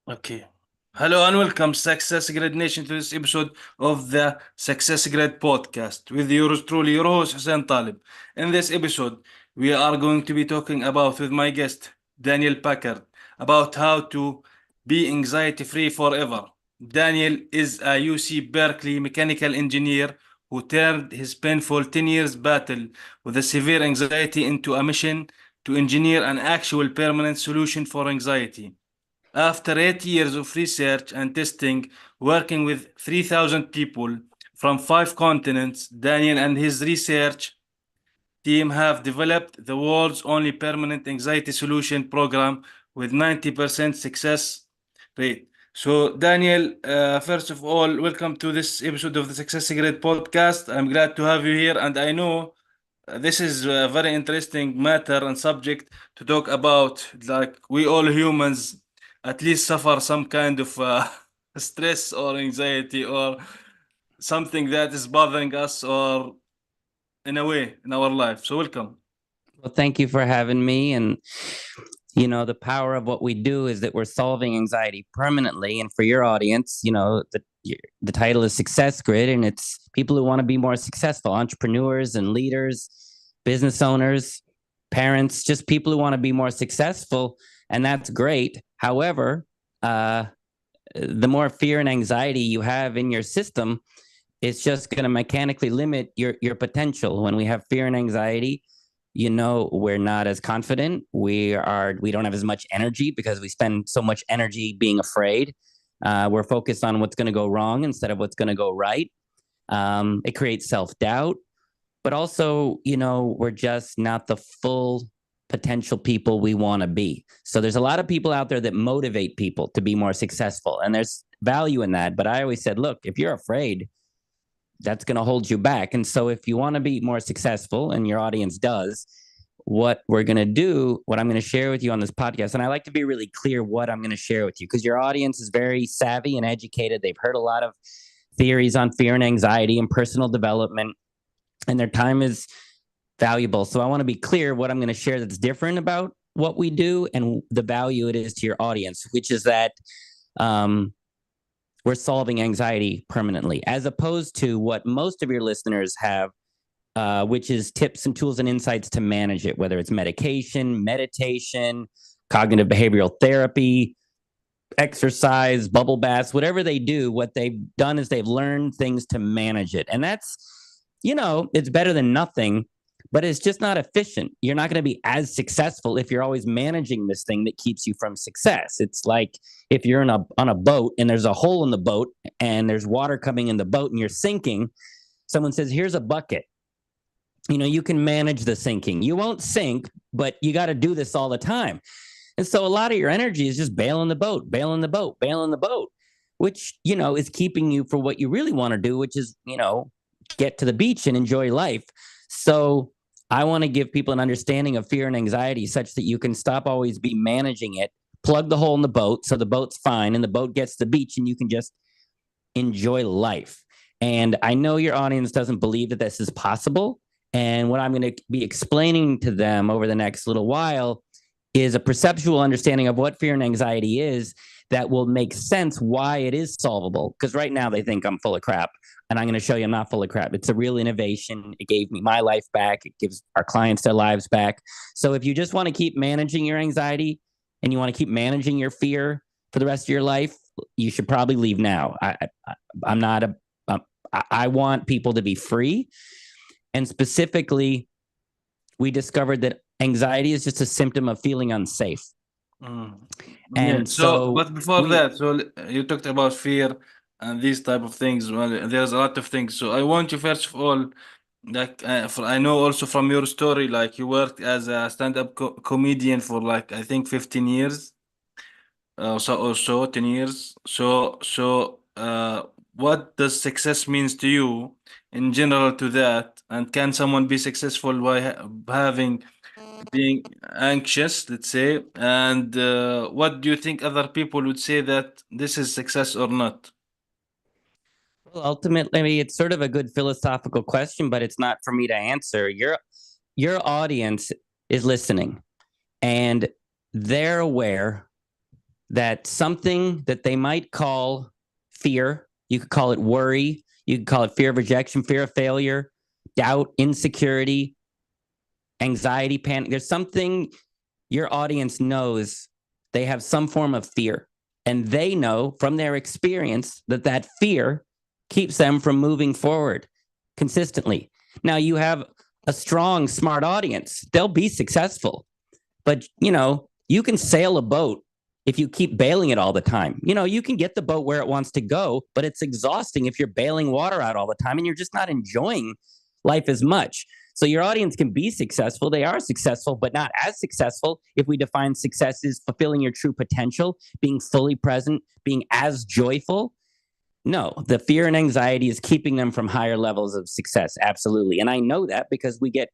Okay. Hello and welcome, Success Grade Nation, to this episode of the Success Grade Podcast with yours truly, your host, Hussein Talib. In this episode, we are going to be talking about, with my guest, Daniel Packard, about how to be anxiety free forever. Daniel is a UC Berkeley Mechanical Engineer who turned his painful 10 years battle with a severe anxiety into a mission to engineer an actual permanent solution for anxiety. After 8 years of research and testing, working with 3,000 people from 5 continents, Daniel and his research team have developed the world's only permanent anxiety solution program with 90% success rate. So, Daniel, first of all, welcome to this episode of the Success Secret podcast. I'm glad to have you here, and I know this is a very interesting matter and subject to talk about. Like, we all humans at least suffer some kind of stress or anxiety or something that is bothering us or in a way in our life. So welcome. Well, thank you for having me. And, the power of what we do is that we're solving anxiety permanently. And for your audience, the title is Success Grid, and it's people who want to be more successful, entrepreneurs and leaders, business owners, parents, just people who want to be more successful. And that's great. However, the more fear and anxiety you have in your system, it's just going to mechanically limit your potential. When we have fear and anxiety, we're not as confident. We don't have as much energy because we spend so much energy being afraid. We're focused on what's going to go wrong instead of what's going to go right. It creates self-doubt, but also, we're just not the full potential people we want to be. So there's a lot of people out there that motivate people to be more successful, and there's value in that. But I always said, look, if you're afraid, that's going to hold you back. And so if you want to be more successful, and your audience does, what we're going to do, what I'm going to share with you on this podcast, and I like to be really clear what I'm going to share with you, because your audience is very savvy and educated. They've heard a lot of theories on fear and anxiety and personal development, and their time is valuable. So I want to be clear what I'm going to share that's different about what we do and the value it is to your audience, which is that we're solving anxiety permanently, as opposed to what most of your listeners have, which is tips and tools and insights to manage it, whether it's medication, meditation, cognitive behavioral therapy, exercise, bubble baths, whatever they do. What they've done is they've learned things to manage it. And that's, it's better than nothing, but it's just not efficient. You're not going to be as successful if you're always managing this thing that keeps you from success. It's like if you're on a boat and there's a hole in the boat and there's water coming in the boat and you're sinking. Someone says, here's a bucket. You can manage the sinking. You won't sink, but you got to do this all the time. And so a lot of your energy is just bailing the boat, bailing the boat, bailing the boat, which, is keeping you for what you really want to do, which is, get to the beach and enjoy life. So I want to give people an understanding of fear and anxiety such that you can stop always be managing it, plug the hole in the boat so the boat's fine and the boat gets to the beach and you can just enjoy life. And I know your audience doesn't believe that this is possible. And what I'm going to be explaining to them over the next little while is a perceptual understanding of what fear and anxiety is that will make sense why it is solvable. Because right now they think I'm full of crap. And I'm going to show you I'm not full of crap. It's a real innovation. It gave me my life back. It gives our clients their lives back. So if you just want to keep managing your anxiety and you want to keep managing your fear for the rest of your life, you should probably leave now. I want people to be free. And specifically, we discovered that anxiety is just a symptom of feeling unsafe. Mm. Yeah. And But before that, you talked about fear and these type of things. Well, there's a lot of things. So I want you first of all, like, I know also from your story, like you worked as a stand-up comedian for like I think 15 years, or so 10 years. What does success means to you in general to that? And can someone be successful by having being anxious, let's say? And what do you think other people would say that this is success or not? well, ultimately, it's sort of a good philosophical question, but it's not for me to answer. Your audience is listening, and they're aware that something that they might call fear, you could call it worry, you could call it fear of rejection, fear of failure, doubt, insecurity, anxiety, panic. There's something your audience knows. They have some form of fear, and they know from their experience that that fear keeps them from moving forward consistently. Now, you have a strong, smart audience. They'll be successful, but you can sail a boat if you keep bailing it all the time. You can get the boat where it wants to go, but it's exhausting if you're bailing water out all the time and you're just not enjoying life as much. So your audience can be successful. They are successful, but not as successful if we define success as fulfilling your true potential, being fully present, being as joyful. No, the fear and anxiety is keeping them from higher levels of success. Absolutely. And I know that because we get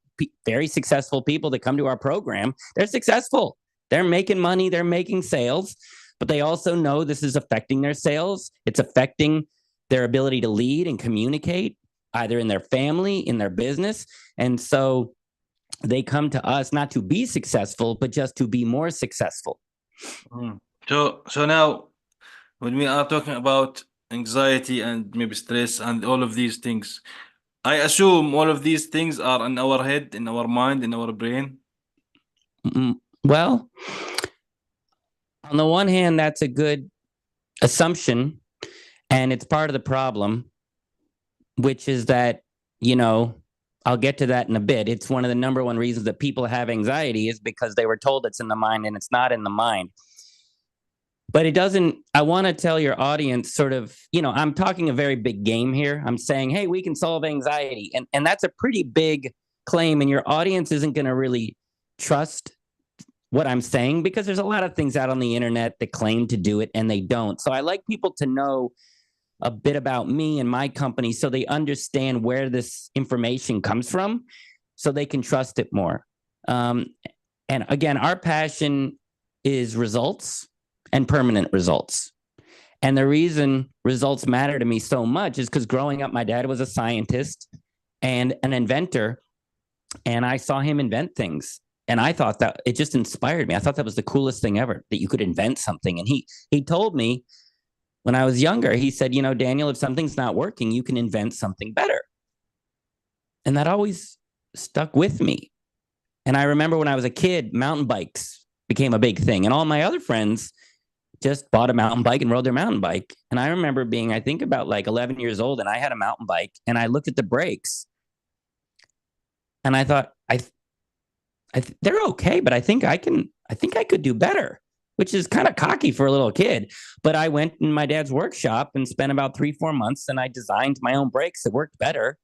very successful people that come to our program. They're successful. They're making money. They're making sales, but they also know this is affecting their sales. It's affecting their ability to lead and communicate, either in their family, in their business. And so they come to us not to be successful, but just to be more successful. So now when we are talking about anxiety and maybe stress and all of these things, I assume all of these things are in our head, in our mind, in our brain. Well, on the one hand, that's a good assumption, and it's part of the problem, which is that, I'll get to that in a bit. It's one of the number one reasons that people have anxiety is because they were told it's in the mind and it's not in the mind. But it doesn't, I want to tell your audience sort of, I'm talking a very big game here. I'm saying, hey, we can solve anxiety. And that's a pretty big claim. And your audience isn't going to really trust what I'm saying because there's a lot of things out on the internet that claim to do it and they don't. So I like people to know a bit about me and my company so they understand where this information comes from so they can trust it more. And again, our passion is results and permanent results. And the reason results matter to me so much is because growing up, my dad was a scientist and an inventor, and I saw him invent things. And I thought that it just inspired me. I thought that was the coolest thing ever, that you could invent something. And he told me when I was younger, he said, Daniel, if something's not working, you can invent something better. And that always stuck with me. And I remember when I was a kid, mountain bikes became a big thing. And all my other friends just bought a mountain bike and rode their mountain bike. And I remember being, I think about like 11 years old, and I had a mountain bike and I looked at the brakes and I thought, they're okay, but I think I could do better, which is kind of cocky for a little kid. But I went in my dad's workshop and spent about 3-4 months and I designed my own brakes that worked better.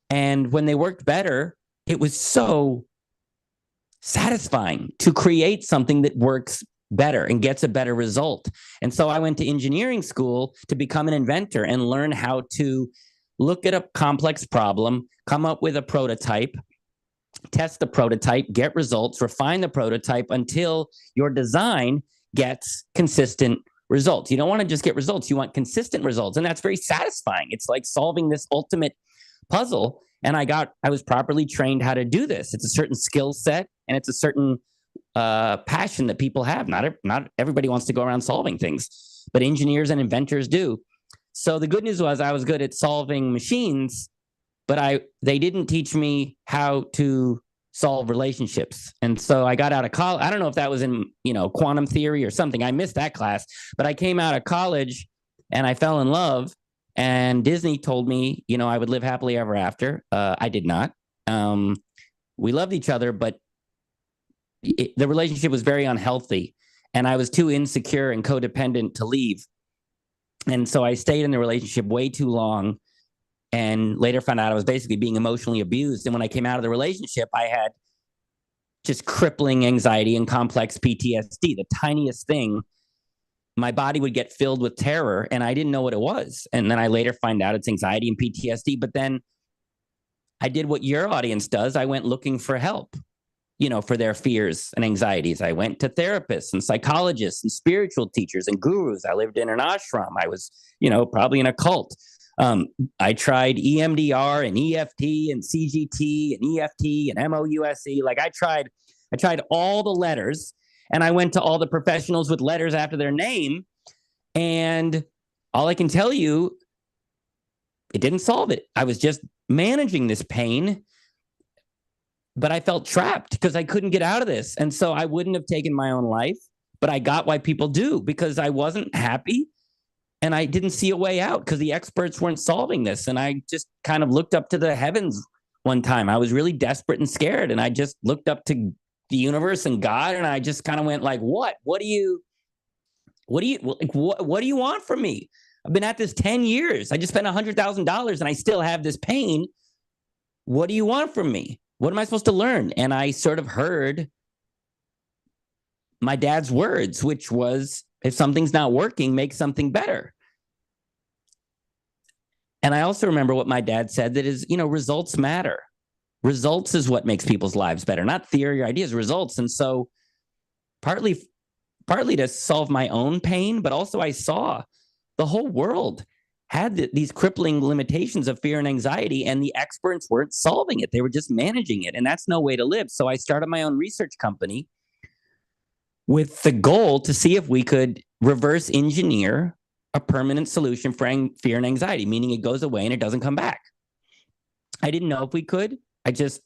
And when they worked better, it was so satisfying to create something that works better and gets a better result. And so I went to engineering school to become an inventor and learn how to look at a complex problem, come up with a prototype, test the prototype, get results, refine the prototype until your design gets consistent results. You don't want to just get results. You want consistent results. And that's very satisfying. It's like solving this ultimate puzzle. And I was properly trained how to do this. It's a certain skill set and it's a certain passion that people have. Not everybody wants to go around solving things, but engineers and inventors do. So the good news was I was good at solving machines, but they didn't teach me how to solve relationships. And so I got out of college. I don't know if that was in, quantum theory or something. I missed that class, but I came out of college and I fell in love, and Disney told me, I would live happily ever after. I did not. We loved each other, but the relationship was very unhealthy and I was too insecure and codependent to leave. And so I stayed in the relationship way too long and later found out I was basically being emotionally abused. And when I came out of the relationship, I had just crippling anxiety and complex PTSD. The tiniest thing, my body would get filled with terror and I didn't know what it was. And then I later find out it's anxiety and PTSD. But then I did what your audience does. I went looking for help, for their fears and anxieties. I went to therapists and psychologists and spiritual teachers and gurus. I lived in an ashram. I was, probably in a cult. I tried EMDR and EFT and CGT and EFT and MOUSE. Like I tried all the letters And I went to all the professionals with letters after their name. And all I can tell you, it didn't solve it. I was just managing this pain, but I felt trapped because I couldn't get out of this. And so I wouldn't have taken my own life, but I got why people do, because I wasn't happy and I didn't see a way out because the experts weren't solving this. And I just kind of looked up to the heavens one time. I was really desperate and scared. And I just looked up to the universe and God. And I just kind of went like, what do you want from me? I've been at this 10 years. I just spent $100,000 and I still have this pain. What do you want from me? What am I supposed to learn? And I sort of heard my dad's words, which was, if something's not working, make something better. And I also remember what my dad said, that is, results matter. Results is what makes people's lives better, not theory or ideas, results. And so partly to solve my own pain, but also I saw the whole world had these crippling limitations of fear and anxiety, and the experts weren't solving it. They were just managing it, and that's no way to live. So I started my own research company with the goal to see if we could reverse engineer a permanent solution for fear and anxiety, meaning it goes away and it doesn't come back. I didn't know if we could. I just,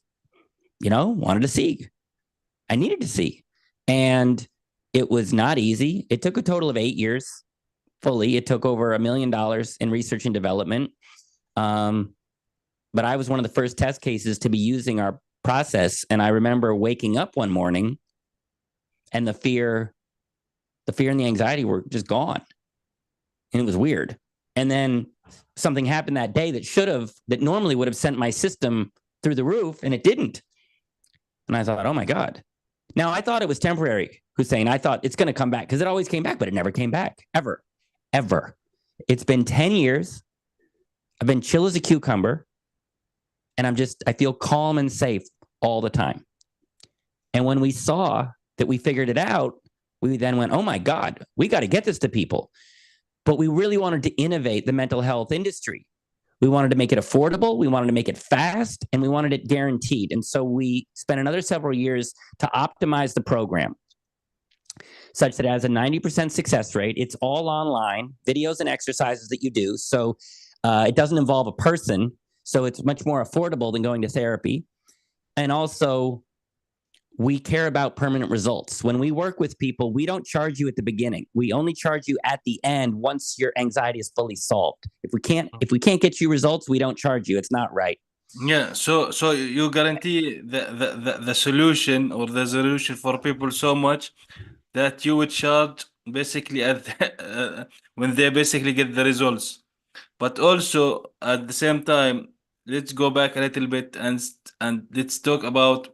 wanted to see. I needed to see. And it was not easy. It took a total of 8 years fully. It took over $1 million in research and development. But I was one of the first test cases to be using our process. And I remember waking up one morning and the fear and the anxiety were just gone. And it was weird. And then something happened that day that normally would have sent my system through the roof, and it didn't. And I thought, oh my God. Now I thought it was temporary, Hussein. I thought it's going to come back, because it always came back, but it never came back, ever. It's been 10 years. I've been chill as a cucumber, and I feel calm and safe all the time. And when we saw that we figured it out, we then went, oh my God, we got to get this to people. But we really wanted to innovate the mental health industry. We wanted to make it affordable. We wanted to make it fast, and we wanted it guaranteed. And so we spent another several years to optimize the program such that it has a 90% success rate. It's all online, videos and exercises that you do. So it doesn't involve a person. So it's much more affordable than going to therapy. And also, we care about permanent results. When we work with people, we don't charge you at the beginning. We only charge you at the end once your anxiety is fully solved. If we can't get you results, we don't charge you. It's not right. Yeah, so you guarantee the solution or the solution for people so much that you would charge basically when they basically get the results. But also at the same time, let's go back a little bit and let's talk about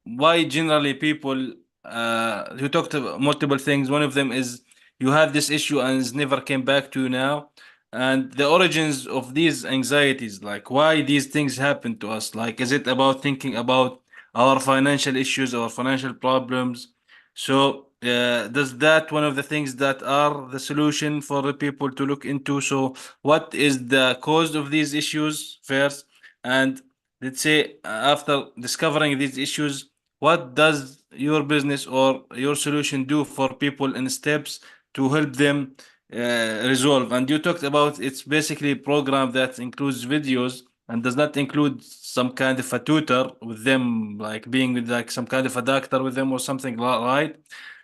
why generally people you talked about multiple things. One of them is you had this issue and it's never came back to you now, and the origins of these anxieties, like why these things happen to us. Like, is it about thinking about our financial issues, our financial problems? So does that one of the things that are the solution for the people to look into? So what is the cause of these issues first, and let's say after discovering these issues, what does your business or your solution do for people in steps to help them resolve? And you talked about it's basically a program that includes videos and does not include some kind of a tutor with them, like being with like some kind of a doctor with them or something, right?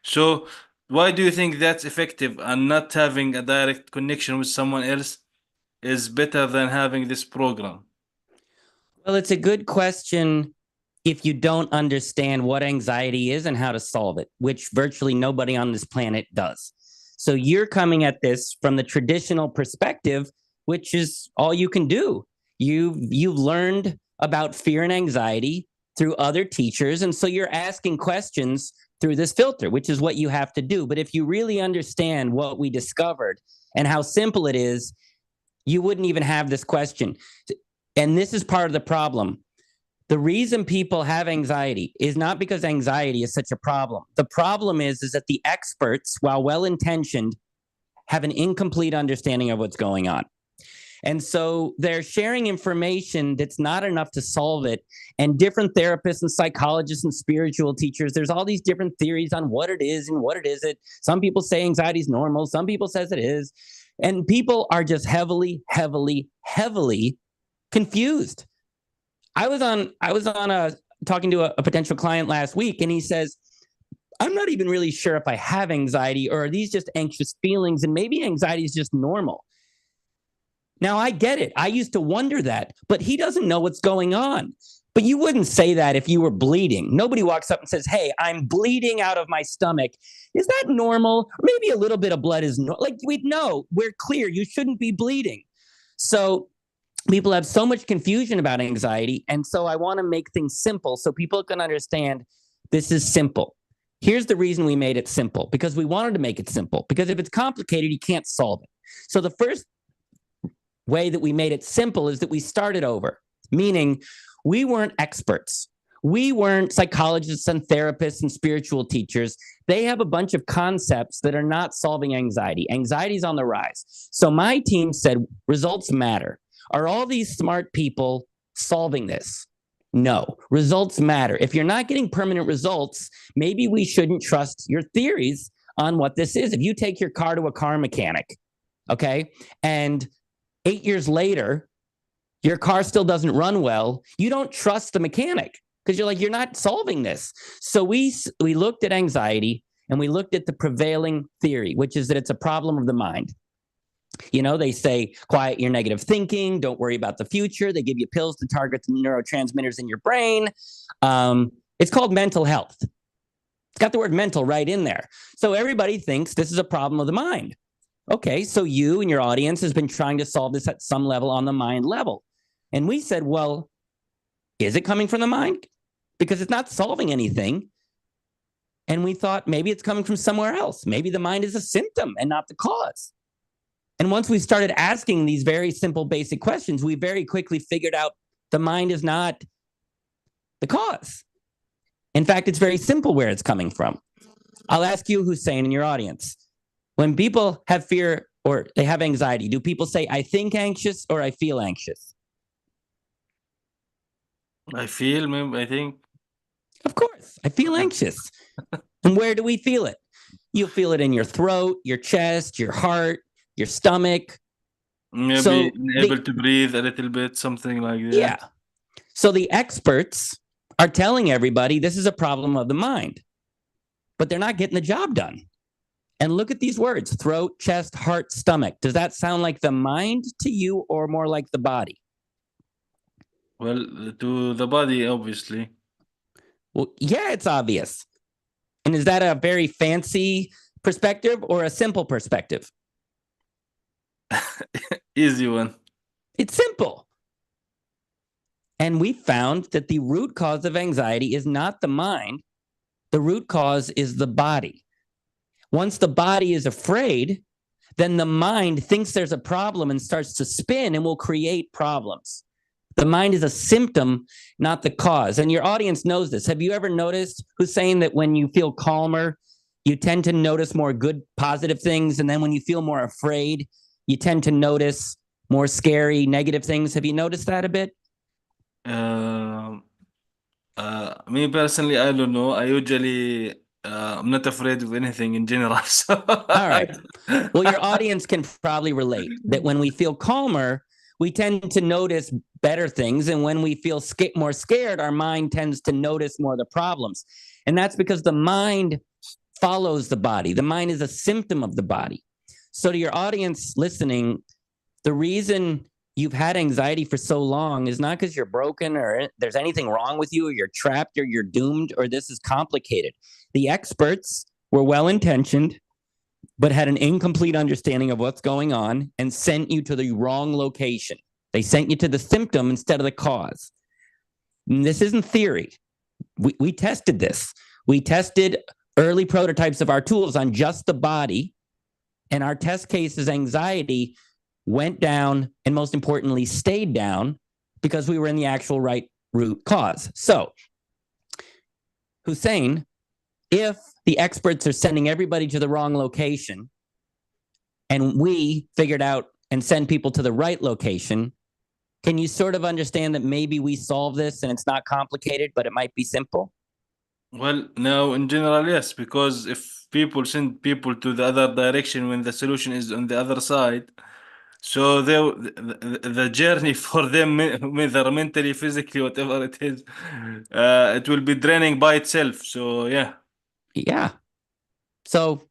So why do you think that's effective, and not having a direct connection with someone else is better than having this program? Well, it's a good question if you don't understand what anxiety is and how to solve it, which virtually nobody on this planet does. So you're coming at this from the traditional perspective, which is all you can do. You've learned about fear and anxiety through other teachers, and so you're asking questions through this filter, which is what you have to do. But if you really understand what we discovered and how simple it is, you wouldn't even have this question. And this is part of the problem. The reason people have anxiety is not because anxiety is such a problem. The problem is that the experts, while well-intentioned, have an incomplete understanding of what's going on. And so they're sharing information that's not enough to solve it. And different therapists and psychologists and spiritual teachers, there's all these different theories on what it is and what it isn't. Some people say anxiety is normal. Some people says it is. And people are just heavily, heavily, heavily confused. I was on talking to a potential client last week, and he says, I'm not even really sure if I have anxiety, or are these just anxious feelings, and maybe anxiety is just normal. Now, I get it. I used to wonder that, but he doesn't know what's going on. But you wouldn't say that if you were bleeding. Nobody walks up and says, hey, I'm bleeding out of my stomach. Is that normal? Or maybe a little bit of blood is normal. Like, we know, we're clear. You shouldn't be bleeding. So people have so much confusion about anxiety. And so I want to make things simple so people can understand this is simple. Here's the reason we made it simple, because we wanted to make it simple. Because if it's complicated, you can't solve it. So the first way that we made it simple is that we started over, meaning we weren't experts. We weren't psychologists and therapists and spiritual teachers. They have a bunch of concepts that are not solving anxiety. Anxiety is on the rise. So my team said, results matter. Are all these smart people solving this? No, results matter. If you're not getting permanent results, maybe we shouldn't trust your theories on what this is. If you take your car to a car mechanic, okay, and 8 years later, your car still doesn't run well, you don't trust the mechanic because you're like, you're not solving this. So we looked at anxiety and we looked at the prevailing theory, which is that it's a problem of the mind. You know, they say, quiet your negative thinking, don't worry about the future. They give you pills to target the neurotransmitters in your brain. It's called mental health. It's got the word mental right in there. So everybody thinks this is a problem of the mind. Okay, so you and your audience has been trying to solve this at some level on the mind level. And we said, well, is it coming from the mind? Because it's not solving anything. And we thought maybe it's coming from somewhere else. Maybe the mind is a symptom and not the cause. And once we started asking these very simple, basic questions, we very quickly figured out the mind is not the cause. In fact, it's very simple where it's coming from. I'll ask you, Hussein, in your audience. When people have fear or they have anxiety, do people say, I think anxious or I feel anxious? I think. Of course, I feel anxious. And where do we feel it? You'll feel it in your throat, your chest, your heart, your stomach. Maybe So able to breathe a little bit, something like that. Yeah. So the experts are telling everybody this is a problem of the mind, but they're not getting the job done. And look at these words: throat, chest, heart, stomach. Does that sound like the mind to you or more like the body? Well, to the body, obviously. Well, yeah, it's obvious. And is that a very fancy perspective or a simple perspective? Easy one. It's simple. And we found that the root cause of anxiety is not the mind. The root cause is the body. Once the body is afraid, then the mind thinks there's a problem and starts to spin and will create problems. The mind is a symptom, not the cause. And your audience knows this. Have you ever noticed, Hussein, that when you feel calmer, you tend to notice more good, positive things? And then when you feel more afraid, you tend to notice more scary, negative things. Have you noticed that a bit? Me personally, I don't know. I usually, I'm not afraid of anything in general. So All right. Well, your audience can probably relate that when we feel calmer, we tend to notice better things. And when we feel more scared, our mind tends to notice more of the problems. And that's because the mind follows the body. The mind is a symptom of the body. So to your audience listening, the reason you've had anxiety for so long is not because you're broken or there's anything wrong with you or you're trapped or you're doomed or this is complicated. The experts were well-intentioned, but had an incomplete understanding of what's going on and sent you to the wrong location. They sent you to the symptom instead of the cause. And this isn't theory. We tested this. We tested early prototypes of our tools on just the body, and our test cases anxiety went down and most importantly stayed down because we were in the actual right root cause. So, Hussein, if the experts are sending everybody to the wrong location and we figured out and send people to the right location. Can you sort of understand that maybe we solve this and it's not complicated, but it might be simple? Well, now in general, yes, because if people send people to the other direction when the solution is on the other side, so the journey for them, whether mentally, physically, whatever it is, it will be draining by itself. So yeah. Yeah. So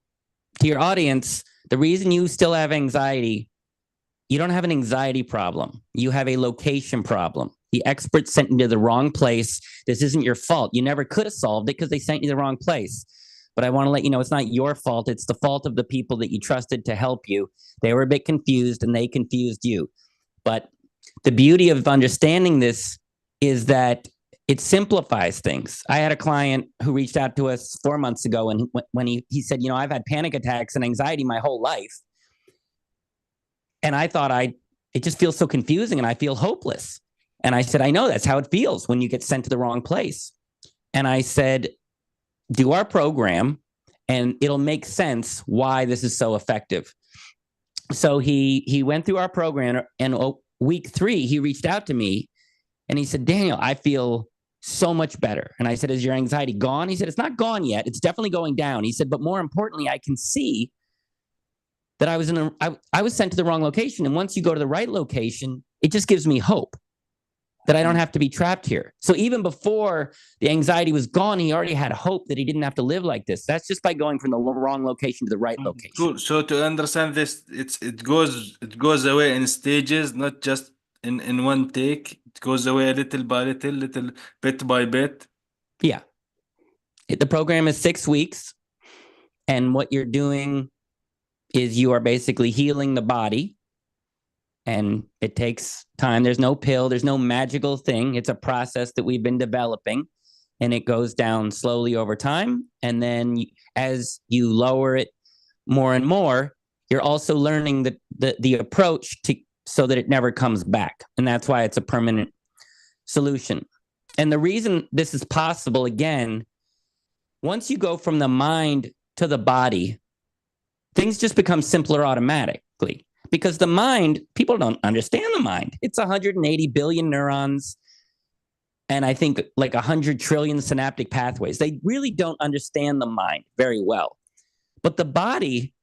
to your audience, the reason you still have anxiety, you don't have an anxiety problem. You have a location problem. The expert sent you to the wrong place. This isn't your fault. You never could have solved it because they sent you the wrong place. But I want to let you know it's not your fault. It's the fault of the people that you trusted to help you. They were a bit confused and they confused you. But the beauty of understanding this is that it simplifies things. I had a client who reached out to us 4 months ago, and when he said, I've had panic attacks and anxiety my whole life. And I thought it just feels so confusing and I feel hopeless. And I said, I know that's how it feels when you get sent to the wrong place. And I said, do our program and it'll make sense why this is so effective. So he went through our program, and week 3, he reached out to me and he said, Daniel, I feel so much better. And I said, is your anxiety gone? He said, it's not gone yet. It's definitely going down. He said, but more importantly, I can see that I was sent to the wrong location. And once you go to the right location, it just gives me hope that I don't have to be trapped here. So even before the anxiety was gone, he already had hope that he didn't have to live like this. That's just by going from the wrong location to the right location. Cool. So to understand this, it goes away in stages, not just in one take. It goes away little by little bit by bit. Yeah. The program is 6 weeks, and what you're doing is you are basically healing the body, and it takes time. There's no pill. There's no magical thing. It's a process that we've been developing, and it goes down slowly over time. And then as you lower it more and more, you're also learning the approach so that it never comes back. And that's why it's a permanent solution. And the reason this is possible, again, once you go from the mind to the body, things just become simpler automatically, because the mind, people don't understand the mind. It's 180 billion neurons, and I think like 100 trillion synaptic pathways. They really don't understand the mind very well. But the body,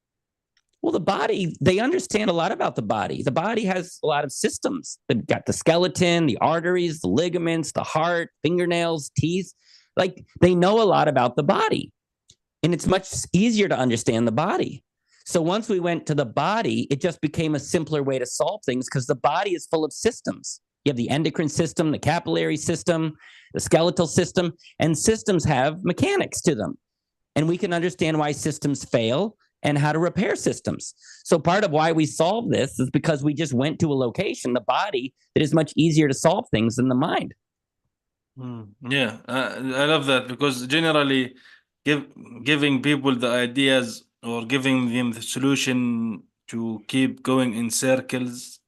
they understand a lot about the body. The body has a lot of systems. They've got the skeleton, the arteries, the ligaments, the heart, fingernails, teeth. Like, they know a lot about the body. And it's much easier to understand the body. So once we went to the body, it just became a simpler way to solve things, because the body is full of systems. You have the endocrine system, the capillary system, the skeletal system, and systems have mechanics to them. And we can understand why systems fail and how to repair systems. So part of why we solve this is because we just went to a location, the body, that is much easier to solve things than the mind. Yeah, I love that, because generally giving people the ideas or giving them the solution to keep going in circles,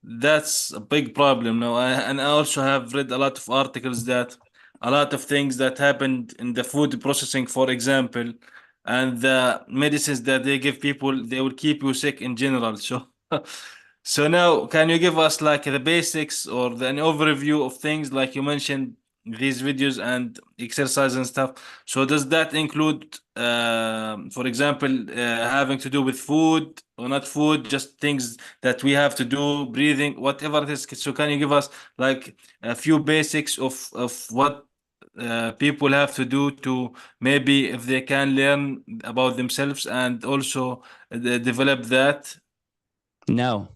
that's a big problem now. And I also have read a lot of articles that a lot of things that happened in the food processing, for example, and the medicines that they give people, they will keep you sick in general. So, so now, can you give us like the basics or an overview of things like you mentioned, these videos and exercise and stuff? So does that include, for example, having to do with food or not food, just things that we have to do, breathing, whatever it is? So can you give us like a few basics of what people have to do to maybe if they can learn about themselves and also develop that? No.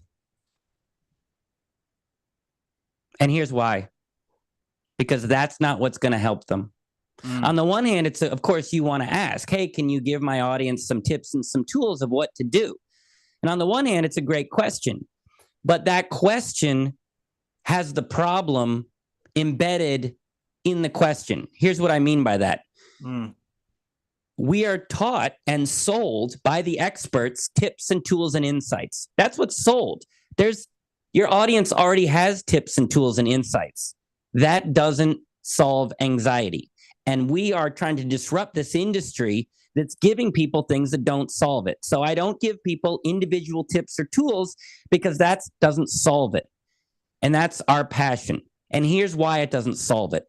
And here's why. Because that's not what's going to help them. On the one hand, of course, you want to ask, hey, can you give my audience some tips and some tools of what to do? And on the one hand, it's a great question. But that question has the problem embedded in the question. Here's what I mean by that. We are taught and sold by the experts tips and tools and insights. That's what's sold. Your audience already has tips and tools and insights. That doesn't solve anxiety. And we are trying to disrupt this industry that's giving people things that don't solve it. So I don't give people individual tips or tools because that doesn't solve it. And that's our passion. And here's why it doesn't solve it.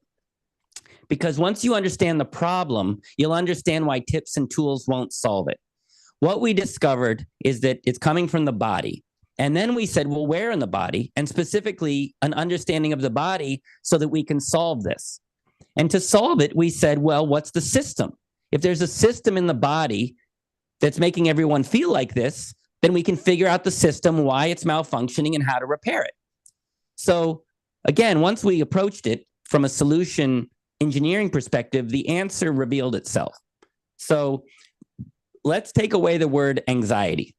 Because once you understand the problem, you'll understand why tips and tools won't solve it. What we discovered is that it's coming from the body. And then we said, well, where in the body? And specifically, an understanding of the body so that we can solve this. And to solve it, we said, well, what's the system? If there's a system in the body that's making everyone feel like this, then we can figure out the system, why it's malfunctioning, and how to repair it. So again, once we approached it from a solution engineering perspective, the answer revealed itself. So let's take away the word anxiety.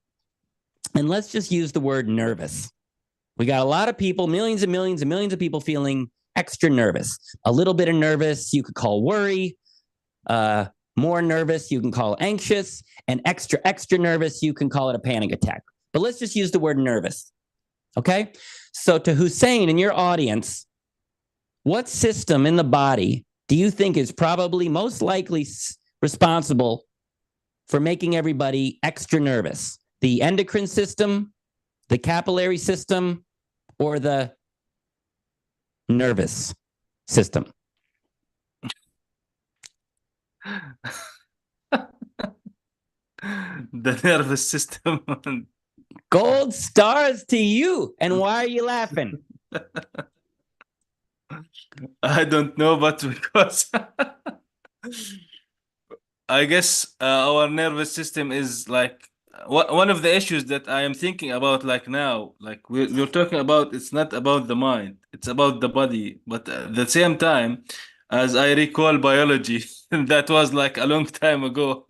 And let's just use the word nervous. We got a lot of people, millions and millions and millions of people feeling extra nervous. A little bit of nervous, you could call worry. More nervous, you can call anxious. And extra nervous, you can call it a panic attack. But let's just use the word nervous. Okay? So to Hussein and your audience, what system in the body do you think is probably most likely responsible for making everybody extra nervous? The endocrine system, the capillary system, or the nervous system? The nervous system. Gold stars to you. And why are you laughing? I don't know, but because I guess our nervous system is like one of the issues that I am thinking about, like now, like we're talking about, it's not about the mind, it's about the body. But at the same time, as I recall biology, that was like a long time ago.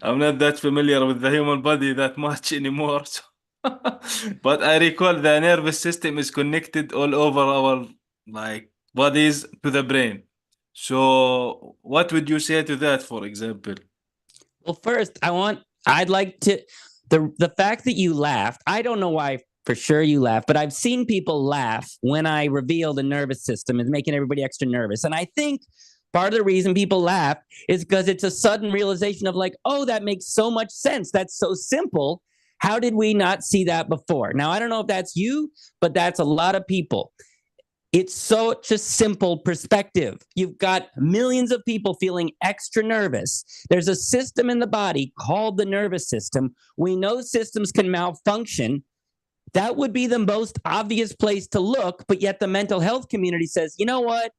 I'm not that familiar with the human body that much anymore. So but I recall the nervous system is connected all over our like bodies to the brain. So what would you say to that, for example? Well, first, I'd like to, the fact that you laughed, I don't know why for sure you laugh, but I've seen people laugh when I reveal the nervous system is making everybody extra nervous. And I think part of the reason people laugh is because it's a sudden realization of like, oh, that makes so much sense. That's so simple. How did we not see that before? Now, I don't know if that's you, but that's a lot of people. It's such a simple perspective. You've got millions of people feeling extra nervous. There's a system in the body called the nervous system. We know systems can malfunction. That would be the most obvious place to look, but yet the mental health community says, you know what?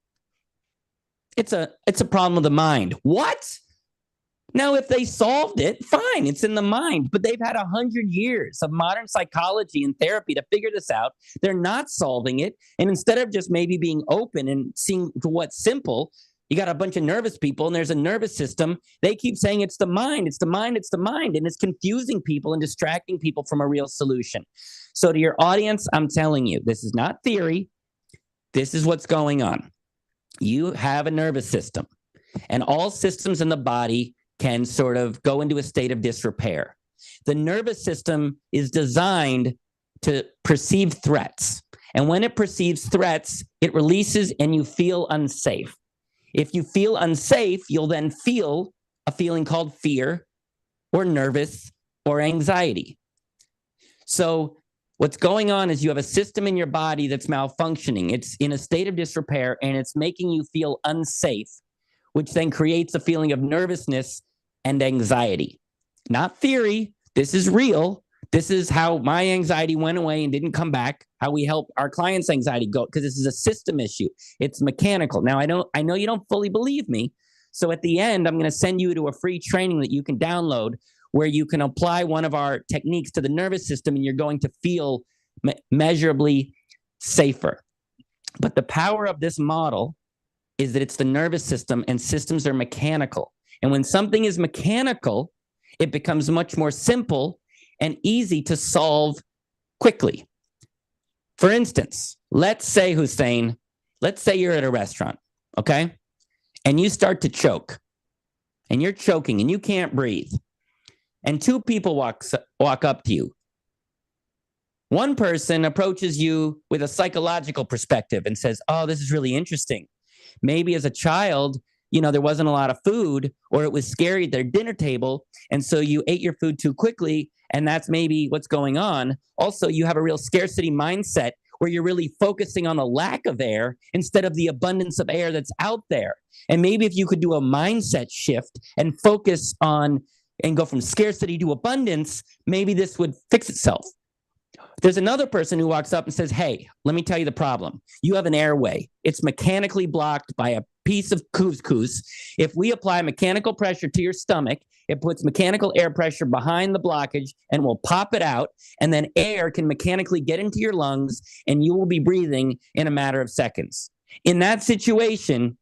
It's a problem of the mind. What? Now, if they solved it, fine, it's in the mind. But they've had 100 years of modern psychology and therapy to figure this out. They're not solving it. And instead of just maybe being open and seeing what's simple, you got a bunch of nervous people and there's a nervous system. They keep saying it's the mind, it's the mind, it's the mind. And it's confusing people and distracting people from a real solution. So to your audience, I'm telling you, this is not theory. This is what's going on. You have a nervous system, and all systems in the body can sort of go into a state of disrepair. The nervous system is designed to perceive threats. And when it perceives threats, it releases and you feel unsafe. If you feel unsafe, you'll then feel a feeling called fear or nervous or anxiety. So what's going on is you have a system in your body that's malfunctioning. It's in a state of disrepair and it's making you feel unsafe, which then creates a feeling of nervousness and anxiety. Not theory. This is real. This is how my anxiety went away and didn't come back, how we help our clients' anxiety go, because this is a system issue. It's mechanical. Now, I know you don't fully believe me. So at the end, I'm going to send you to a free training that you can download where you can apply one of our techniques to the nervous system and you're going to feel measurably safer. But the power of this model is that it's the nervous system and systems are mechanical. And when something is mechanical, it becomes much more simple and easy to solve quickly. For instance, let's say, Hussein, let's say you're at a restaurant, okay? And you start to choke, and you're choking, and you can't breathe. And two people walk up to you. One person approaches you with a psychological perspective and says, oh, this is really interesting. Maybe as a child, there wasn't a lot of food, or it was scary at their dinner table, and so you ate your food too quickly, and that's maybe what's going on. Also, you have a real scarcity mindset where you're really focusing on the lack of air instead of the abundance of air that's out there. And maybe if you could do a mindset shift and focus on and go from scarcity to abundance, maybe this would fix itself. There's another person who walks up and says, hey, let me tell you the problem. You have an airway. It's mechanically blocked by a piece of couscous. If we apply mechanical pressure to your stomach, it puts mechanical air pressure behind the blockage and will pop it out. And then air can mechanically get into your lungs and you will be breathing in a matter of seconds. In that situation,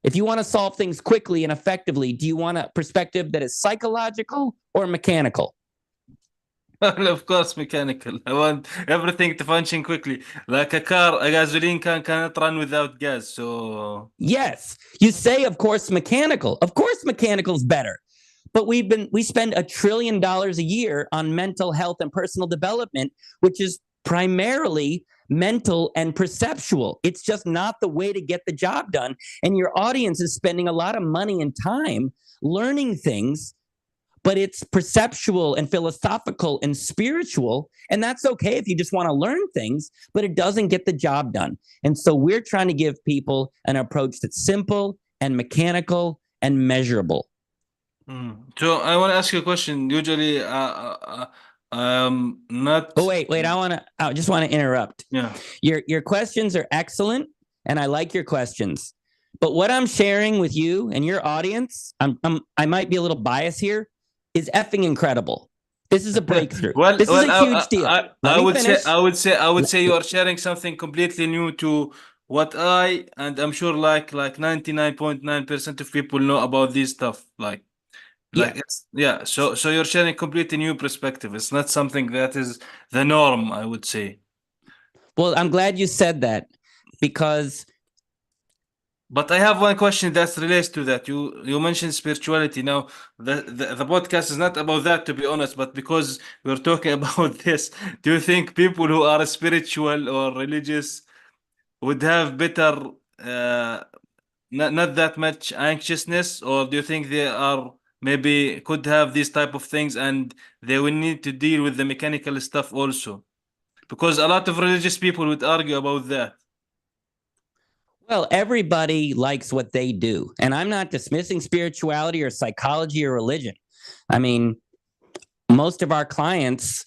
if you want to solve things quickly and effectively, do you want a perspective that is psychological or mechanical? Well, of course, mechanical. I want everything to function quickly. Like a car, a gasoline can cannot run without gas. So Yes, you say, of course, mechanical. Of course, mechanical is better. But we spend $1 trillion a year on mental health and personal development, which is primarily mental and perceptual. It's just not the way to get the job done. And your audience is spending a lot of money and time learning things, but it's perceptual and philosophical and spiritual. And that's okay if you just want to learn things, but it doesn't get the job done. And so we're trying to give people an approach that's simple and mechanical and measurable. So I want to ask you a question. Usually, not. Oh, wait, I just want to interrupt. Yeah. Your questions are excellent, and I like your questions. But what I'm sharing with you and your audience, I might be a little biased here, is effing incredible. This is a breakthrough. This is a huge deal. I would say you are sharing something completely new to what and I'm sure like 99.9% of people know about this stuff. So you're sharing completely new perspective. It's not something that is the norm, I would say. Well, I'm glad you said that because. But I have one question that relates to that. You mentioned spirituality. Now, the podcast is not about that, to be honest, but because we're talking about this, do you think people who are spiritual or religious would have better, not that much anxiousness, or do you think they are maybe could have these type of things and they will need to deal with the mechanical stuff also? Because a lot of religious people would argue about that. Well, everybody likes what they do. And I'm not dismissing spirituality or psychology or religion. I mean, most of our clients,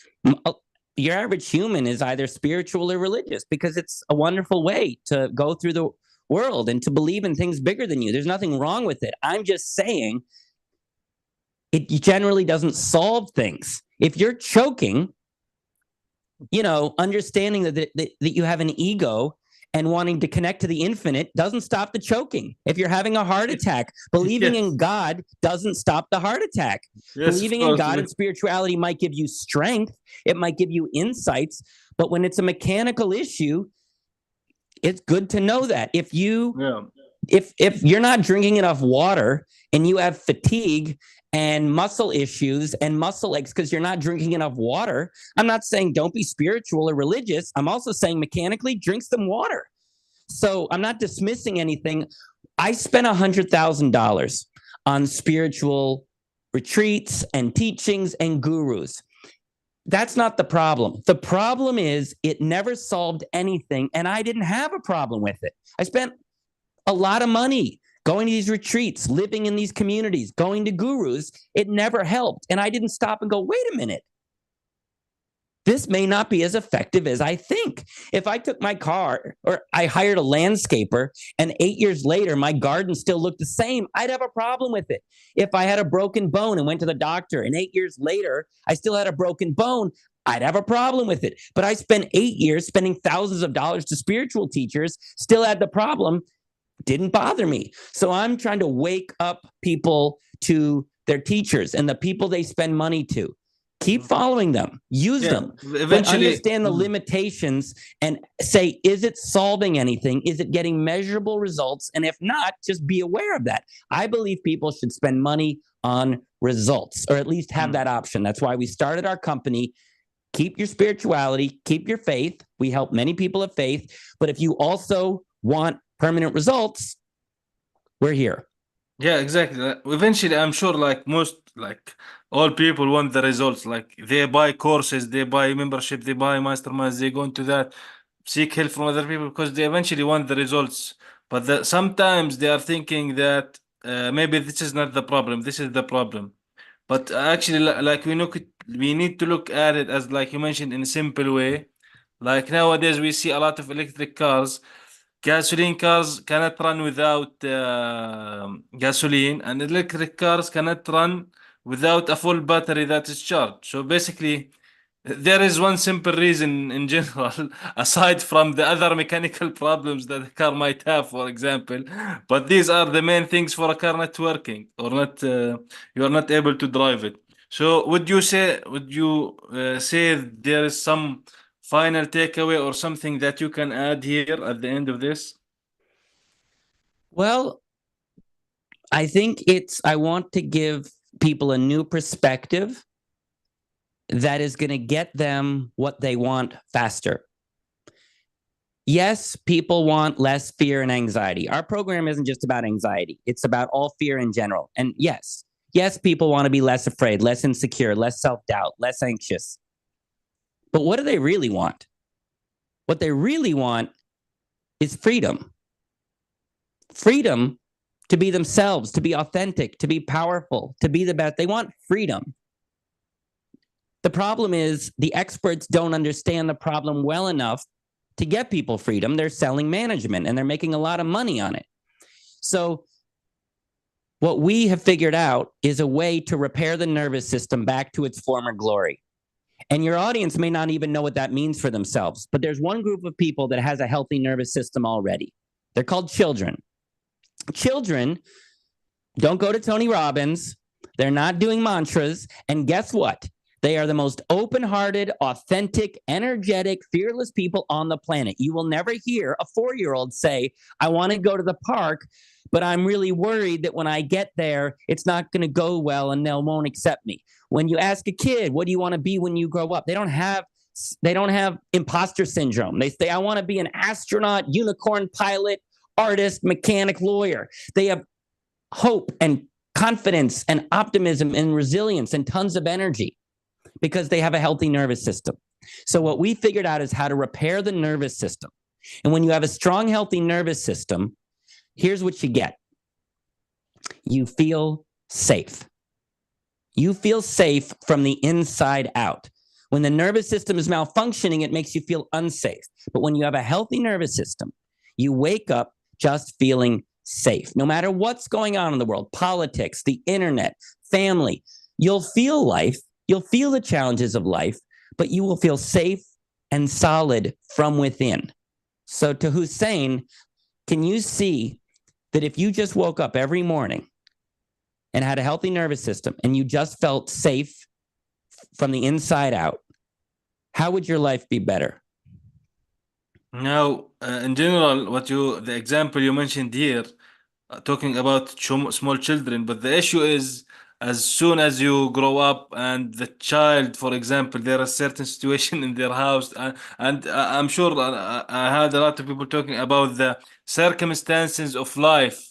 your average human is either spiritual or religious because it's a wonderful way to go through the world and to believe in things bigger than you. There's nothing wrong with it. I'm just saying it generally doesn't solve things. If you're choking, understanding that you have an ego and wanting to connect to the infinite doesn't stop the choking. If you're having a heart attack, believing in God doesn't stop the heart attack. Yes, believing in God and spirituality might give you strength. It might give you insights. But when it's a mechanical issue, it's good to know that. If you're not drinking enough water and you have fatigue and muscle issues and muscle aches because you're not drinking enough water, I'm not saying don't be spiritual or religious. I'm also saying mechanically drink some water. So I'm not dismissing anything. I spent $100,000 on spiritual retreats and teachings and gurus. That's not the problem. The problem is it never solved anything, and I didn't have a problem with it. I spent a lot of money going to these retreats, living in these communities, going to gurus. It never helped. And I didn't stop and go, wait a minute. This may not be as effective as I think. If I took my car or I hired a landscaper and 8 years later, my garden still looked the same, I'd have a problem with it. If I had a broken bone and went to the doctor and 8 years later, I still had a broken bone, I'd have a problem with it. But I spent 8 years spending thousands of dollars to spiritual teachers, still had the problem, didn't bother me. So I'm trying to wake up people to their teachers and the people they spend money to. Keep following them, use them, but understand the limitations and say, is it solving anything? Is it getting measurable results? And if not, just be aware of that. I believe people should spend money on results, or at least have that option. That's why we started our company. Keep your spirituality, keep your faith. We help many people have faith. But if you also want permanent results, we're here. Yeah, exactly. Eventually, I'm sure, like most, like all people want the results. Like they buy courses, they buy membership, they buy masterminds, they go into that, seek help from other people because they eventually want the results. But sometimes they are thinking that maybe this is not the problem, this is the problem. But actually, like we need to look at it as, like you mentioned, in a simple way. Like nowadays, we see a lot of electric cars. Gasoline cars cannot run without gasoline, and electric cars cannot run without a full battery that is charged. So basically, there is one simple reason in general, aside from the other mechanical problems that a car might have, for example. But these are the main things for a car not working or not, you are not able to drive it. So would you say there is some final takeaway or something that you can add here at the end of this? Well, I want to give people a new perspective that is going to get them what they want faster. Yes, people want less fear and anxiety. Our program isn't just about anxiety, it's about all fear in general. And yes, people want to be less afraid, less insecure, less self doubt, less anxious. But what do they really want? What they really want is freedom. Freedom to be themselves, to be authentic, to be powerful, to be the best. They want freedom. The problem is the experts don't understand the problem well enough to get people freedom. They're selling management and they're making a lot of money on it. So what we have figured out is a way to repair the nervous system back to its former glory. And your audience may not even know what that means for themselves, but there's one group of people that has a healthy nervous system already. They're called children. Children don't go to Tony Robbins. They're not doing mantras. And guess what? They are the most open-hearted, authentic, energetic, fearless people on the planet. You will never hear a 4-year-old say, I want to go to the park, but I'm really worried that when I get there, it's not going to go well and they won't accept me. When you ask a kid, what do you want to be when you grow up? They don't have imposter syndrome. They say, I want to be an astronaut, unicorn pilot, artist, mechanic, lawyer. They have hope and confidence and optimism and resilience and tons of energy because they have a healthy nervous system. So what we figured out is how to repair the nervous system. And when you have a strong, healthy nervous system, here's what you get. You feel safe. You feel safe from the inside out. When the nervous system is malfunctioning, it makes you feel unsafe. But when you have a healthy nervous system, you wake up just feeling safe. No matter what's going on in the world, politics, the internet, family, you'll feel life. You'll feel the challenges of life, but you will feel safe and solid from within. So to Hussein, can you see that if you just woke up every morning and had a healthy nervous system and you just felt safe from the inside out, how would your life be better? Now, in general, the example you mentioned here, talking about small children, but the issue is as soon as you grow up and the child, for example, there are certain situation in their house, and I'm sure I had a lot of people talking about the circumstances of life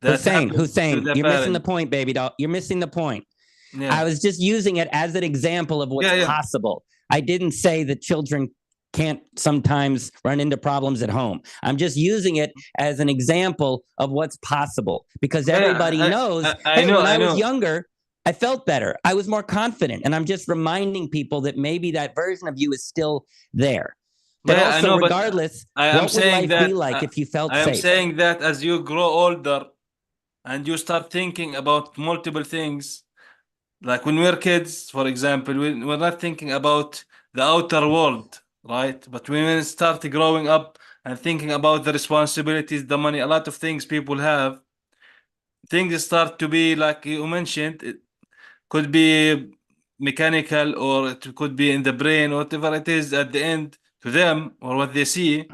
that happen to Hussein, the you're missing the parent. point, baby doll. You're missing the point. I Yeah, was just using it as an example of what's yeah, yeah. possible. I didn't say that children can't sometimes run into problems at home. I'm just using it as an example of what's possible because everybody Yeah, knows, I hey, know, when I I was know. younger, I felt better. I was more confident. And I'm just reminding people that maybe that version of you is still there. But Yeah, I also, know, but regardless, I am what would saying life be that like if you felt I am safe? saying that as you grow older and you start thinking about multiple things, like when we're kids, for example, we're not thinking about the outer world, right? But when we start growing up and thinking about the responsibilities, the money, a lot of things people have, things start to be like you mentioned. It could be mechanical or it could be in the brain, whatever it is at the end to them or what they see.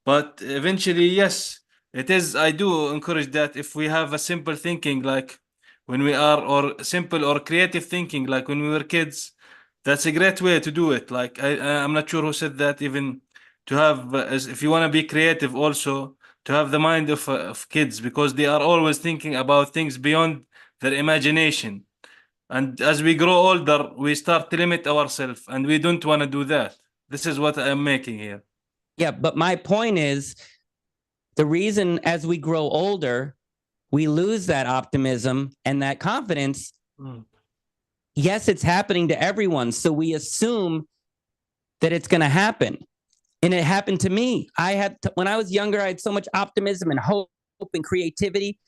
But eventually, yes, it is. I do encourage that if we have a simple thinking, like when we are, or simple or creative thinking, like when we were kids, that's a great way to do it. Like I'm not sure who said that, even to have, if you want to be creative also, to have the mind of kids, because they are always thinking about things beyond their imagination. And as we grow older, we start to limit ourselves, and we don't want to do that. This is what I'm making here. Yeah, but my point is the reason as we grow older, we lose that optimism and that confidence. Yes, it's happening to everyone. So we assume that it's going to happen. And it happened to me. When I was younger, I had so much optimism and hope and creativity.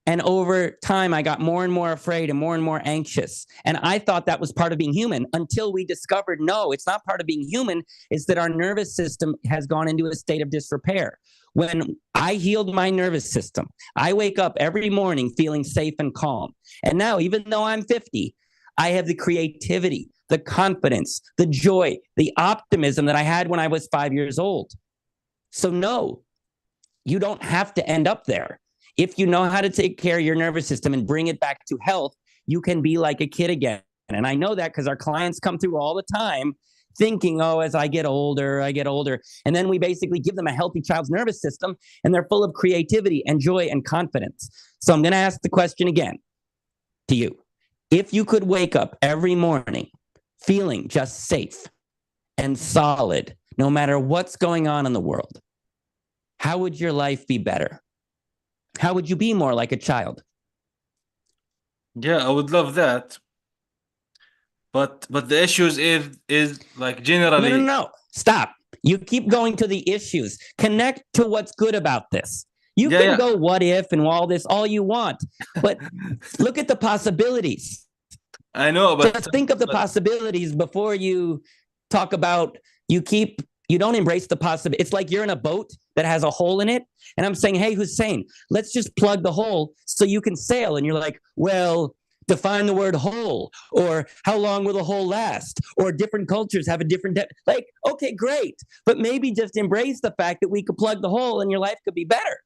And over time, I got more and more afraid and more anxious. And I thought that was part of being human until we discovered, no, it's not part of being human. It's that our nervous system has gone into a state of disrepair. When I healed my nervous system, I wake up every morning feeling safe and calm. And now, even though I'm 50, I have the creativity, the confidence, the joy, the optimism that I had when I was 5 years old. So no, you don't have to end up there. If you know how to take care of your nervous system and bring it back to health, you can be like a kid again. And I know that because our clients come through all the time thinking, oh, as I get older. And then we basically give them a healthy child's nervous system, and they're full of creativity and joy and confidence. So I'm going to ask the question again to you. If you could wake up every morning feeling just safe and solid, no matter what's going on in the world, how would your life be better? How would you be more like a child? Yeah, I would love that. But the issues is like generally. No. Stop. You keep going to the issues. Connect to what's good about this. You can go what if and all this all you want, but look at the possibilities. I know, but just think of the possibilities before you talk about you don't embrace the possibility. It's like you're in a boat that has a hole in it. And I'm saying, hey, Hussein, let's just plug the hole so you can sail. And you're like, well, define the word hole, or how long will the hole last? Or different cultures have a different depth. Like, okay, great. But maybe just embrace the fact that we could plug the hole and your life could be better.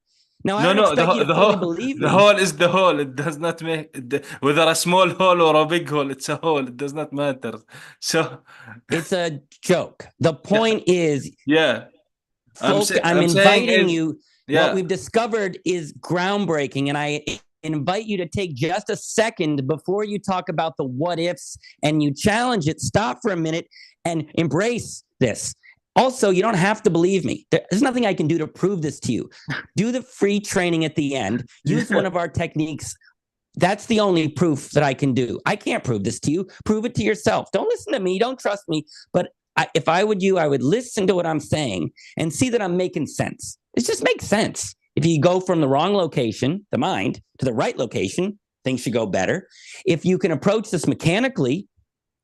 Now, I don't expect you to fully believe me. The hole is the hole. It does not make whether a small hole or a big hole. It's a hole. It does not matter. So it's a joke. The point is, I'm inviting you. What we've discovered is groundbreaking, and I invite you to take just a second before you talk about the what ifs and you challenge it. Stop for a minute and embrace this. Also, you don't have to believe me. There's nothing I can do to prove this to you. Do the free training at the end. Use one of our techniques. That's the only proof that I can do. I can't prove this to you. Prove it to yourself. Don't listen to me. Don't trust me. But if I would you, I would listen to what I'm saying and see that I'm making sense. It just makes sense. If you go from the wrong location, the mind, to the right location, things should go better. If you can approach this mechanically,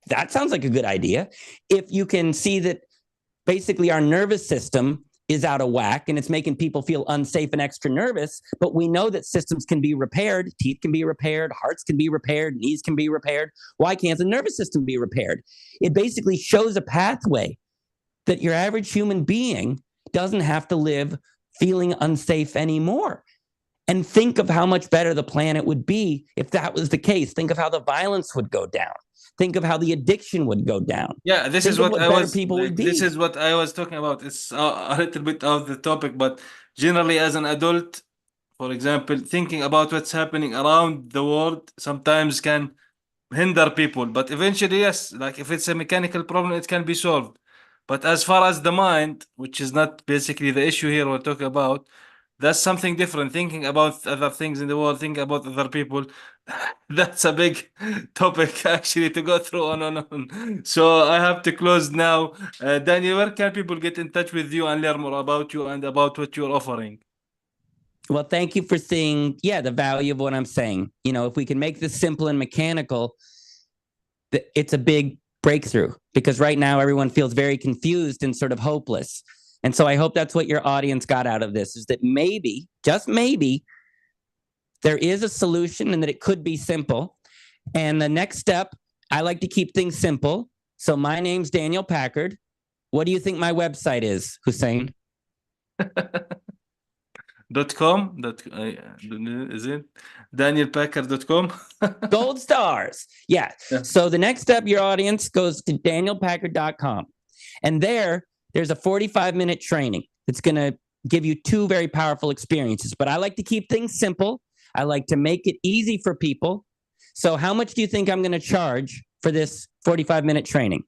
that sounds like a good idea. If you can see that basically our nervous system is out of whack and it's making people feel unsafe and extra nervous, but we know that systems can be repaired, teeth can be repaired, hearts can be repaired, knees can be repaired. Why can't the nervous system be repaired? It basically shows a pathway that your average human being doesn't have to live feeling unsafe anymore. And think of how much better the planet would be if that was the case. Think of how the violence would go down. Think of how the addiction would go down. Yeah, this is what I was. This is what I was talking about. It's a little bit out of the topic, but generally, as an adult, for example, thinking about what's happening around the world sometimes can hinder people. But eventually, yes, like if it's a mechanical problem, it can be solved. But as far as the mind, which is not basically the issue here we're talking about, that's something different. Thinking about other things in the world, thinking about other people, that's a big topic actually to go through on. So I have to close now. Daniel, where can people get in touch with you and learn more about you and about what you're offering? Well, thank you for seeing, the value of what I'm saying. If we can make this simple and mechanical, it's a big breakthrough, because right now everyone feels very confused and sort of hopeless. And so I hope that's what your audience got out of this, is that maybe, just maybe, there is a solution and that it could be simple. And the next step, I like to keep things simple. So my name's Daniel Packard. What do you think my website is, Hussein? .com? Is it? DanielPackard.com? Gold stars. Yeah. So the next step, your audience goes to DanielPackard.com. And there's a 45-minute training that's going to give you two very powerful experiences. But I like to keep things simple. I like to make it easy for people. So how much do you think I'm going to charge for this 45-minute training?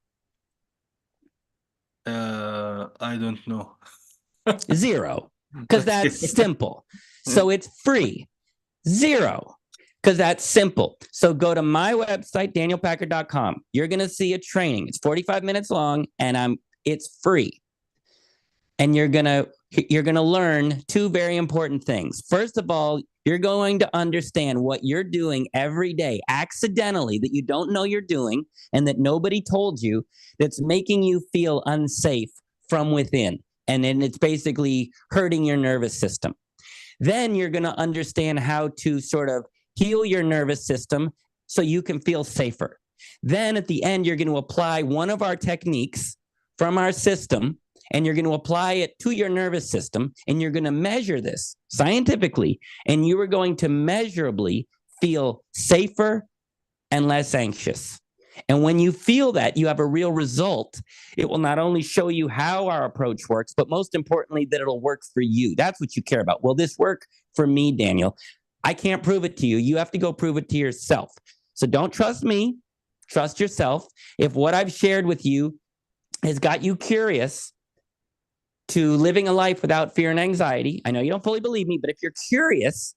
I don't know. Zero, because that's Okay. simple. So it's free. Zero, because that's simple. So go to my website, danielpackard.com. You're going to see a training. It's 45 minutes long, and it's free. And you're going to learn two very important things. First of all, you're going to understand what you're doing every day accidentally that you don't know you're doing and that nobody told you, that's making you feel unsafe from within. And then it's basically hurting your nervous system. Then you're going to understand how to sort of heal your nervous system so you can feel safer. Then at the end, you're going to apply one of our techniques from our system, and you're going to apply it to your nervous system, and you're going to measure this scientifically, and you are going to measurably feel safer and less anxious. And when you feel that you have a real result, it will not only show you how our approach works, but most importantly, that it'll work for you. That's what you care about. Will this work for me, Daniel? I can't prove it to you. You have to go prove it to yourself. So don't trust me. Trust yourself. If what I've shared with you has got you curious to living a life without fear and anxiety, I know you don't fully believe me, but if you're curious,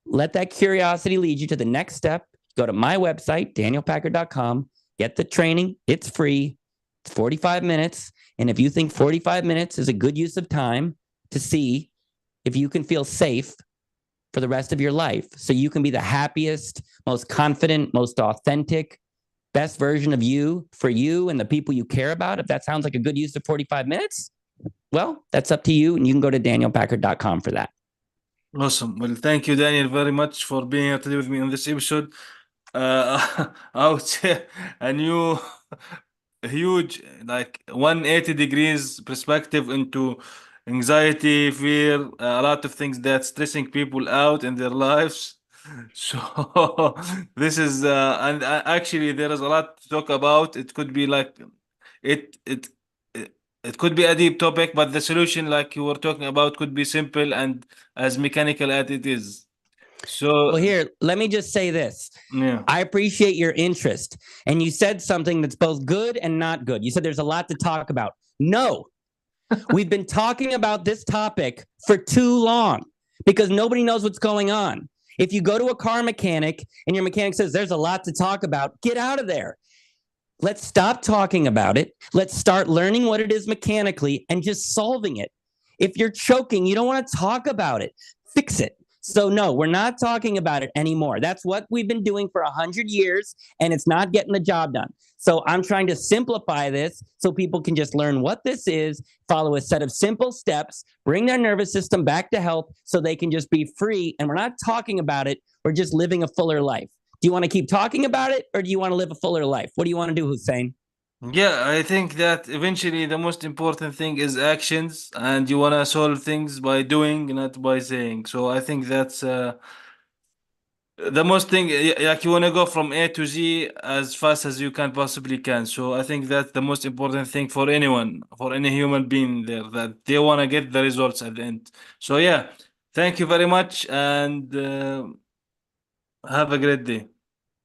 let that curiosity lead you to the next step. Go to my website, danielpackard.com, get the training. It's free. It's 45 minutes. And if you think 45 minutes is a good use of time to see if you can feel safe for the rest of your life, so you can be the happiest, most confident, most authentic, best version of you for you and the people you care about, if that sounds like a good use of 45 minutes, well, that's up to you. And you can go to danielpackard.com for that. Awesome. Well, thank you, Daniel, very much for being here today with me on this episode. I would say a new huge, like 180 degrees perspective into anxiety, fear, a lot of things that's stressing people out in their lives. So this is and actually there is a lot to talk about. It could be like it it it it could be a deep topic, but the solution, like you were talking about, could be simple and as mechanical as it is. Well, So here, let me just say this. yeah. I appreciate your interest. And you said something that's both good and not good. You said there's a lot to talk about. No, we've been talking about this topic for too long because nobody knows what's going on. If you go to a car mechanic and your mechanic says there's a lot to talk about, get out of there. Let's stop talking about it. Let's start learning what it is mechanically and just solving it. If you're choking, you don't want to talk about it. Fix it. So no, we're not talking about it anymore. That's what we've been doing for 100 years, and it's not getting the job done. So I'm trying to simplify this so people can just learn what this is, follow a set of simple steps, bring their nervous system back to health so they can just be free. And we're not talking about it. We're just living a fuller life. Do you want to keep talking about it, or do you want to live a fuller life? What do you want to do, Hussein? Yeah, I think that eventually the most important thing is actions, and you want to solve things by doing, not by saying. So I think that's the most thing. Like you want to go from A to Z as fast as you can possibly can. So I think that's the most important thing for anyone, for any human being there, that they want to get the results at the end. So yeah, thank you very much, and have a great day.